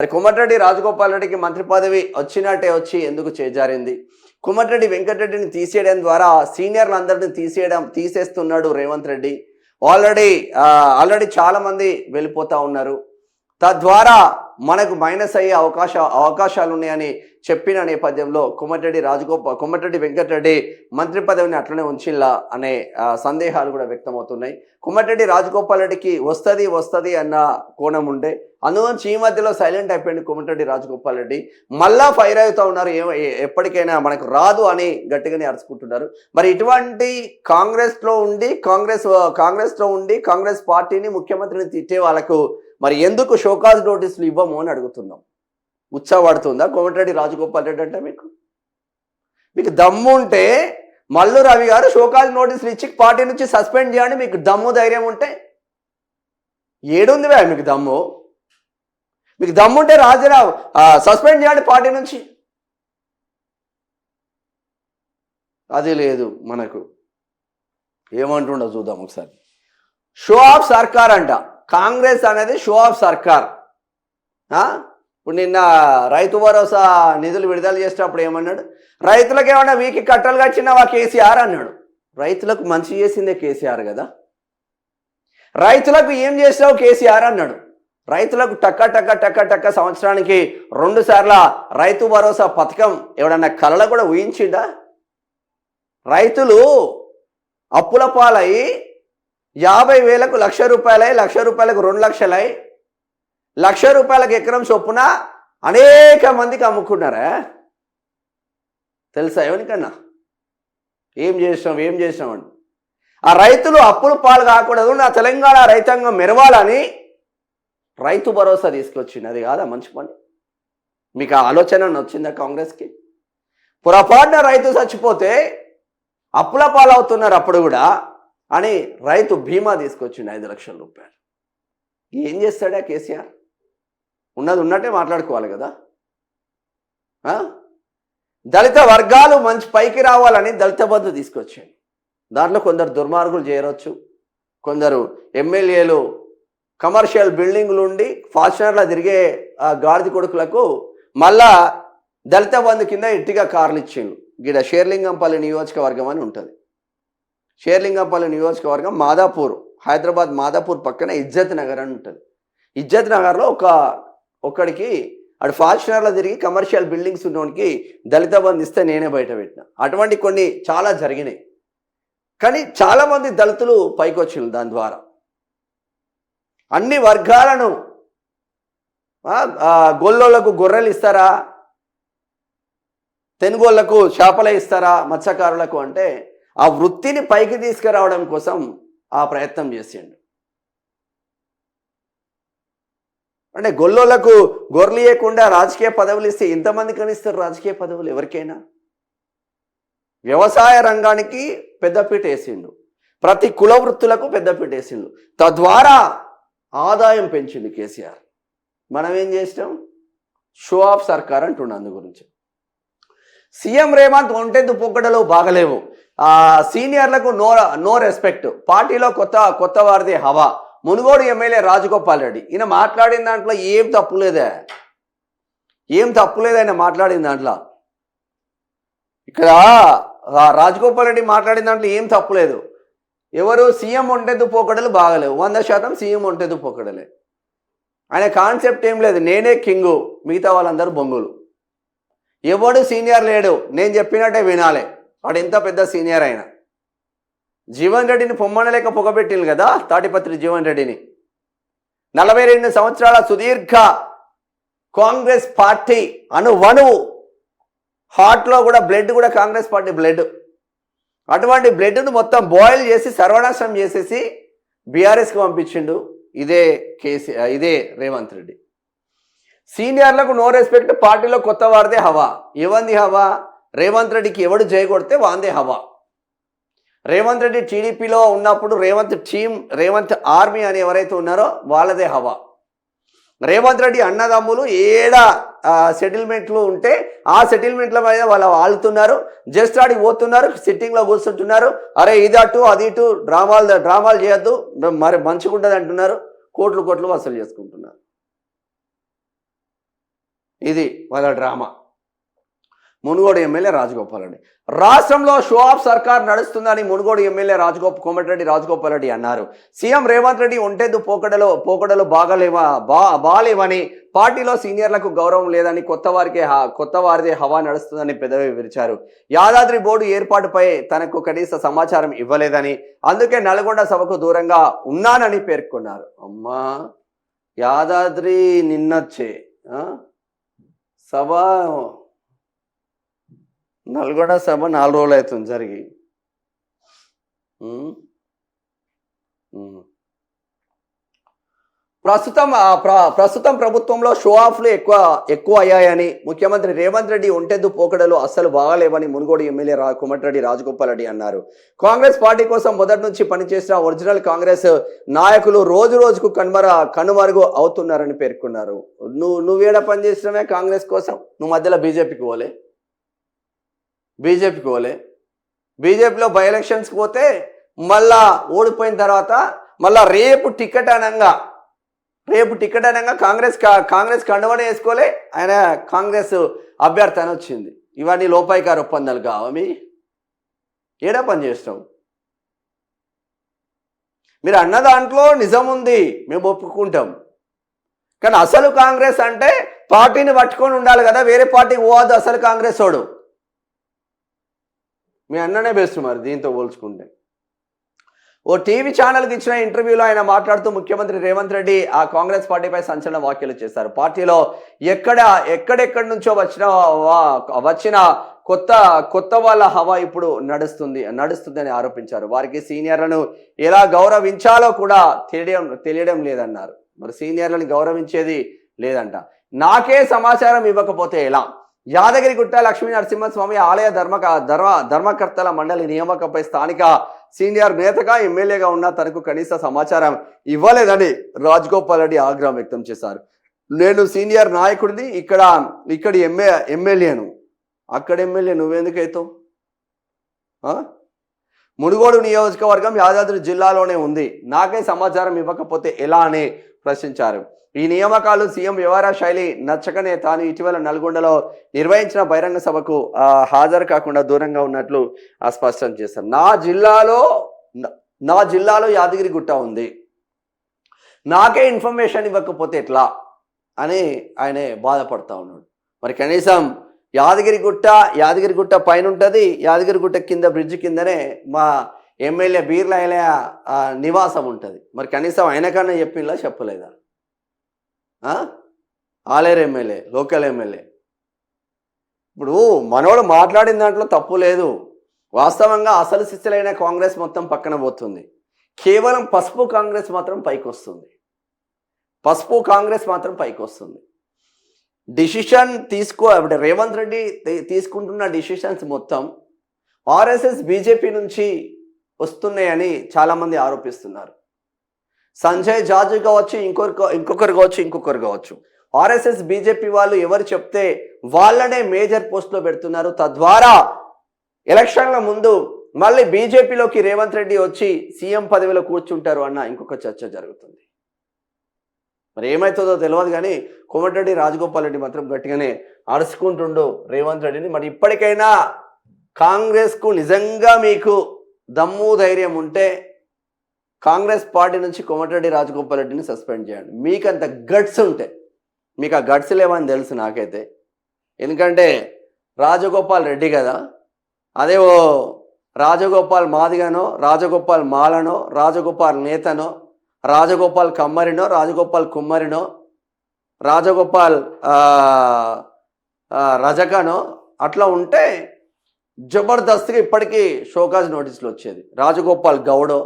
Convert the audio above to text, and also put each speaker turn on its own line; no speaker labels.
మరి కోమటిరెడ్డి రాజగోపాల్ రెడ్డికి మంత్రి పదవి వచ్చినట్టే వచ్చి ఎందుకు చేజారింది? కోమటిరెడ్డి వెంకటరెడ్డిని తీసేయడం ద్వారా సీనియర్లందరినీ తీసేస్తున్నాడు రేవంత్ రెడ్డి. ఆల్రెడీ చాలా మంది వెళ్ళిపోతా ఉన్నారు. తద్వారా మనకు మైనస్ అయ్యే అవకాశాలు ఉన్నాయని చెప్పిన నేపథ్యంలో కోమటిరెడ్డి వెంకటరెడ్డి మంత్రి పదవిని అట్లనే ఉంచిల్లా అనే సందేహాలు కూడా వ్యక్తమవుతున్నాయి. కోమటిరెడ్డి రాజగోపాల్ రెడ్డికి వస్తుంది అన్న కోణం ఉండే, అందువల్ల ఈ మధ్యలో సైలెంట్ అయిపోయింది కోమటిరెడ్డి రాజగోపాల్ రెడ్డి. మళ్ళా ఫైర్ అవుతూ ఉన్నారు, ఎప్పటికైనా మనకు రాదు అని గట్టిగానే అరుచుకుంటున్నారు. మరి ఇటువంటి కాంగ్రెస్లో ఉండి కాంగ్రెస్ పార్టీని ముఖ్యమంత్రిని తిట్టే వాళ్ళకు మరి ఎందుకు షోకాజ్ నోటీసులు ఇవ్వము అని అడుగుతున్నాం. ఉత్సాహపడుతుందా కోమటిరెడ్డి రాజగోపాల్ రెడ్డి అంటే? మీకు దమ్ము ఉంటే మల్లు రవి గారు షోకాజ్ నోటీసులు ఇచ్చి పార్టీ నుంచి సస్పెండ్ చేయండి. మీకు దమ్ము ధైర్యం ఉంటే ఏడుంది మీకు దమ్ము? మీకు దమ్ముంటే రాజీనామా సస్పెండ్ చేయండి పార్టీ నుంచి. అది లేదు మనకు. ఏమంటుండో చూద్దాం ఒకసారి. షో ఆఫ్ సర్కార్ అంట. కాంగ్రెస్ అనేది షో ఆఫ్ సర్కార్. ఇప్పుడు నిన్న రైతు భరోసా నిధులు విడుదల చేసేటప్పుడు ఏమన్నాడు? రైతులకు ఏమన్నా వీకి కట్టలు కట్టినవా కేసీఆర్ అన్నాడు. రైతులకు మంచి చేసిందే కేసీఆర్ కదా. రైతులకు ఏం చేసినావు కేసీఆర్ అన్నాడు. రైతులకు టక్క సంవత్సరానికి 2 సార్ల రైతు భరోసా పథకం ఎవడన్నా కలల కూడా ఊహించిందా? రైతులు అప్పుల పాలై 50,000కు ₹1,00,000, ₹1,00,000కు 2 లక్షలై, ₹1,00,000 ఎకరం చొప్పున అనేక మందికి అమ్ముకున్నారా? తెలుసా ఎవరికన్నా? ఏం చేసినాం అండి. ఆ రైతులు అప్పుల పాలు కాకూడదు, నా తెలంగాణ రైతాంగం మెరవాలని రైతు భరోసా తీసుకొచ్చింది. అది కాదా మంచి పని? మీకు ఆ ఆలోచన వచ్చిందా కాంగ్రెస్కి? పొరపాటున రైతు చచ్చిపోతే అప్పుల పాలవుతున్నారు అప్పుడు కూడా అని రైతు బీమా తీసుకొచ్చిండు ₹5,00,000. ఏం చేస్తాడా కేసీఆర్? ఉన్నది ఉన్నట్టే మాట్లాడుకోవాలి కదా. దళిత వర్గాలు మంచి పైకి రావాలని దళిత బంధు తీసుకొచ్చాడు. దాంట్లో కొందరు దుర్మార్గులు చేరవచ్చు, కొందరు ఎమ్మెల్యేలు కమర్షియల్ బిల్డింగ్లు ఉండి ఫార్చునర్లో తిరిగే గాడిద కొడుకులకు మళ్ళా దళిత బంధు కింద ఇంటిగా కార్లు ఇచ్చిండు. గిడ షేర్లింగంపల్లి నియోజకవర్గం అని ఉంటుంది. షేర్లింగంపల్లి నియోజకవర్గం మాదాపూర్, హైదరాబాద్ మాదాపూర్ పక్కన ఇజ్జత్ నగర్ అని ఉంటుంది. ఇజ్జత్ నగర్లో ఒక్కడికి అటు ఫార్చునర్లో తిరిగి కమర్షియల్ బిల్డింగ్స్ ఉన్నోనికి దళిత బంధు ఇస్తే నేనే బయట పెట్టిన. అటువంటి కొన్ని చాలా జరిగినాయి. కానీ చాలామంది దళితులు పైకి వచ్చిండ్రు దాని ద్వారా. అన్ని వర్గాలను గొల్లోళ్లకు గొర్రెలు ఇస్తారా, తెనుగోళ్లకు చేపలే ఇస్తారా, మత్స్యకారులకు అంటే ఆ వృత్తిని పైకి తీసుకురావడం కోసం ఆ ప్రయత్నం చేసిండు. అంటే గొల్లోళ్లకు గొర్రెలు ఇవ్వకుండా రాజకీయ పదవులు ఇస్తే ఇంతమంది కనిస్తారు రాజకీయ పదవులు ఎవరికైనా? వ్యవసాయ రంగానికి పెద్దపీట వేసిండు, ప్రతి కుల వృత్తులకు పెద్దపీట వేసిండు, తద్వారా ఆదాయం పెంచిండు కేసీఆర్. మనం ఏం చేసినాం? షో ఆఫ్ సర్కార్ అంటుండ. అందు గురించి సీఎం రేవంత్ ఒంటెద్దు పొక్కడలు బాగలేవు, సీనియర్లకు నో రెస్పెక్ట్, పార్టీలో కొత్త వారిది హవా. మునుగోడు ఎమ్మెల్యే రాజగోపాల్ రెడ్డి ఈయన మాట్లాడిన దాంట్లో ఏం తప్పులేదా? ఆయన మాట్లాడిన దాంట్లో. ఇక్కడ రాజగోపాల్ రెడ్డి మాట్లాడిన దాంట్లో ఏం తప్పులేదు. ఎవరు సీఎం ఒంటెద్దు పోకడలు బాగలేవు, 100% సీఎం ఒంటెద్దు పోకడలే. ఆయన కాన్సెప్ట్ ఏం లేదు, నేనే కింగు, మిగతా వాళ్ళందరూ బొంగులు. ఎవడు సీనియర్ లేడు, నేను చెప్పినట్టే వినాలి. వాడు ఎంత పెద్ద సీనియర్ అయినా. జీవన్ రెడ్డిని పొమ్మనలేక పొగబెట్టింది కదా తాటిపత్రి జీవన్ రెడ్డిని. 42 సంవత్సరాల సుదీర్ఘ కాంగ్రెస్ పార్టీ అణువణువు హార్ట్లో కూడా బ్లడ్ కూడా కాంగ్రెస్ పార్టీ బ్లడ్. అటువంటి బ్లడ్ను మొత్తం బాయిల్ చేసి సర్వనాశనం చేసేసి బీఆర్ఎస్కి పంపించిండు ఇదే రేవంత్ రెడ్డి. సీనియర్లకు నో రెస్పెక్ట్, పార్టీలో కొత్త వారిదే హవా. ఎవంది హవా? రేవంత్ రెడ్డికి ఎవడు జయగొడితే వాందే హవా. రేవంత్ రెడ్డి టీడీపీలో ఉన్నప్పుడు రేవంత్ ఆర్మీ అని ఎవరైతే ఉన్నారో వాళ్ళదే హవా. రేవంత్ రెడ్డి అన్నదమ్ములు సెటిల్మెంట్లు ఉంటే ఆ సెటిల్మెంట్ల మీద వాళ్ళు ఆలుతున్నారు, జస్ట్ ఆడికి పోతున్నారు, సిట్టింగ్లో కూర్చుంటున్నారు. అరే ఇది అటు అది ఇటు డ్రామాలు చేయొద్దు, మరి మంచిగా ఉంటుంది అంటున్నారు. కోట్లు వసూలు చేసుకుంటున్నారు. ఇది వాళ్ళ డ్రామా. మునుగోడు ఎమ్మెల్యే రాజగోపాల్ రెడ్డి. రాష్ట్రంలో షో ఆఫ్ సర్కార్ నడుస్తుందని మునుగోడు ఎమ్మెల్యే కోమటిరెడ్డి రాజగోపాల్ రెడ్డి అన్నారు. సీఎం రేవంత్ రెడ్డి ఒంటెద్దు పోకడలు బాలేవని, పార్టీలో సీనియర్లకు గౌరవం లేదని, కొత్త వారిదే హవా నడుస్తుందని పెదవి విరిచారు. యాదాద్రి బోర్డు ఏర్పాటుపై తనకు కనీస సమాచారం ఇవ్వలేదని, అందుకే నల్గొండ సభకు దూరంగా ఉన్నానని పేర్కొన్నారు. అమ్మా, యాదాద్రి నిన్నొచ్చే సభ, నల్గొండ సభ 4 రోజులు అవుతుంది జరిగి. ప్రస్తుతం ప్రభుత్వంలో షో ఆఫ్లు ఎక్కువ అయ్యాయని, ముఖ్యమంత్రి రేవంత్ రెడ్డి ఒంటెద్దు పోకడలు అస్సలు బాగాలేవని మునుగోడు ఎమ్మెల్యే కోమటిరెడ్డి రాజగోపాల్ రెడ్డి అన్నారు. కాంగ్రెస్ పార్టీ కోసం మొదటి నుంచి పనిచేసిన ఒరిజినల్ కాంగ్రెస్ నాయకులు రోజు రోజుకు కనుమరుగు అవుతున్నారని పేర్కొన్నారు. నువ్వేడ పనిచేసినవే కాంగ్రెస్ కోసం? నువ్వు మధ్యలో బీజేపీకి పోలే. బీజేపీలో బై ఎలక్షన్స్కి పోతే మళ్ళా ఓడిపోయిన తర్వాత మళ్ళా రేపు టికెట్ అనగా కాంగ్రెస్ కండువనే వేసుకోలే, ఆయన కాంగ్రెస్ అభ్యర్థి అని వచ్చింది. ఇవన్నీ లోపాయికార ఒప్పందాలు కావా? ఏడా పని చేస్తాం? మీరు అన్న దాంట్లో నిజం ఉంది, మేము ఒప్పుకుంటాం. కానీ అసలు కాంగ్రెస్ అంటే పార్టీని పట్టుకొని ఉండాలి కదా, వేరే పార్టీకి పోవద్దు అసలు కాంగ్రెస్ వాడు. మీ అన్ననే బెస్ట్ మరి దీంతో పోల్చుకుంటే. ఓ టీవీ ఛానల్కి ఇచ్చిన ఇంటర్వ్యూలో ఆయన మాట్లాడుతూ ముఖ్యమంత్రి రేవంత్ రెడ్డి ఆ కాంగ్రెస్ పార్టీపై సంచలన వ్యాఖ్యలు చేశారు. పార్టీలో ఎక్కడెక్కడి నుంచో వచ్చిన కొత్త వాళ్ళ హవా ఇప్పుడు నడుస్తుందని ఆరోపించారు. వారికి సీనియర్లను ఎలా గౌరవించాలో కూడా తెలియడం లేదన్నారు. మరి సీనియర్లను గౌరవించేది లేదంట. నాకే సమాచారం ఇవ్వకపోతే ఎలా? యాదగిరిగుట్ట లక్ష్మీ నరసింహస్వామి ఆలయ ధర్మకర్తల మండలి నియామకంపై స్థానిక సీనియర్ నేతగా ఎమ్మెల్యేగా ఉన్న తనకు కనీస సమాచారం ఇవ్వలేదని రాజగోపాల్ రెడ్డి ఆగ్రహం వ్యక్తం చేశారు. నేను సీనియర్ నాయకుడిని, ఇక్కడి ఎమ్మెల్యేను, అక్కడ ఎమ్మెల్యే నువ్వెందుకైతావు? మునుగోడు నియోజకవర్గం యాదాద్రి జిల్లాలోనే ఉంది, నాకే సమాచారం ఇవ్వకపోతే ఎలా అని ప్రశ్నించారు. ఈ నియామకాలు సీఎం వ్యవహార శైలి నచ్చకనే తాను ఇటీవల నల్గొండలో నిర్వహించిన బహిరంగ సభకు హాజరు కాకుండా దూరంగా ఉన్నట్లు స్పష్టం చేశారు. నా జిల్లాలో యాదగిరిగుట్ట ఉంది, నాకే ఇన్ఫర్మేషన్ ఇవ్వకపోతే ఎట్లా అని ఆయనే బాధపడతా ఉన్నాడు. మరి కనీసం యాదగిరిగుట్ట పైన ఉంటుంది, యాదగిరిగుట్ట కింద బ్రిడ్జ్ కిందనే మా ఎమ్మెల్యే బీర్ల నివాసం ఉంటుంది. మరి కనీసం ఆయనకన్నా చెప్పలేదా? Aler MLA, local MLA. ఇప్పుడు మనోడు మాట్లాడిన దాంట్లో తప్పు లేదు. వాస్తవంగా అసలు శిస్సులైన కాంగ్రెస్ మొత్తం పక్కన పోతుంది, కేవలం పసుపు కాంగ్రెస్ మాత్రం పైకి వస్తుంది. డిసిషన్ రేవంత్ రెడ్డి తీసుకుంటున్న డిసిషన్స్ మొత్తం ఆర్ఎస్ఎస్ బీజేపీ నుంచి వస్తున్నాయని చాలామంది ఆరోపిస్తున్నారు. సంజయ్ జార్జ్ కావచ్చు, ఇంకొకరు కావచ్చు, ఆర్ఎస్ఎస్ బీజేపీ వాళ్ళు ఎవరు చెప్తే వాళ్ళనే మేజర్ పోస్ట్లో పెడుతున్నారు. తద్వారా ఎలక్షన్ల ముందు మళ్ళీ బీజేపీలోకి రేవంత్ రెడ్డి వచ్చి సీఎం పదవిలో కూర్చుంటారు అన్న ఇంకొక చర్చ జరుగుతుంది. మరి ఏమవుతుందో తెలియదు కానీ కోమటిరెడ్డి రాజగోపాల్ రెడ్డి మాత్రం గట్టిగానే అరుచుకుంటుండు రేవంత్ రెడ్డిని. మరి ఇప్పటికైనా కాంగ్రెస్కు నిజంగా మీకు దమ్ము ధైర్యం ఉంటే కాంగ్రెస్ పార్టీ నుంచి కోమటిరెడ్డి రాజగోపాల్ రెడ్డిని సస్పెండ్ చేయండి. మీకు అంత గట్స్ ఉంటే, మీకు ఆ గట్స్ లేవని తెలుసు నాకైతే. ఎందుకంటే రాజగోపాల్ రెడ్డి కదా, అదే ఓ రాజగోపాల్ మాదిగనో, రాజగోపాల్ మాలనో, రాజగోపాల్ నేతనో, రాజగోపాల్ కమ్మరినో, రాజగోపాల్ కుమ్మరినో, రాజగోపాల్ రజకనో అట్లా ఉంటే జబర్దస్త్గా ఇప్పటికీ షోకాజ్ నోటీసులు వచ్చేది. రాజగోపాల్ గౌడో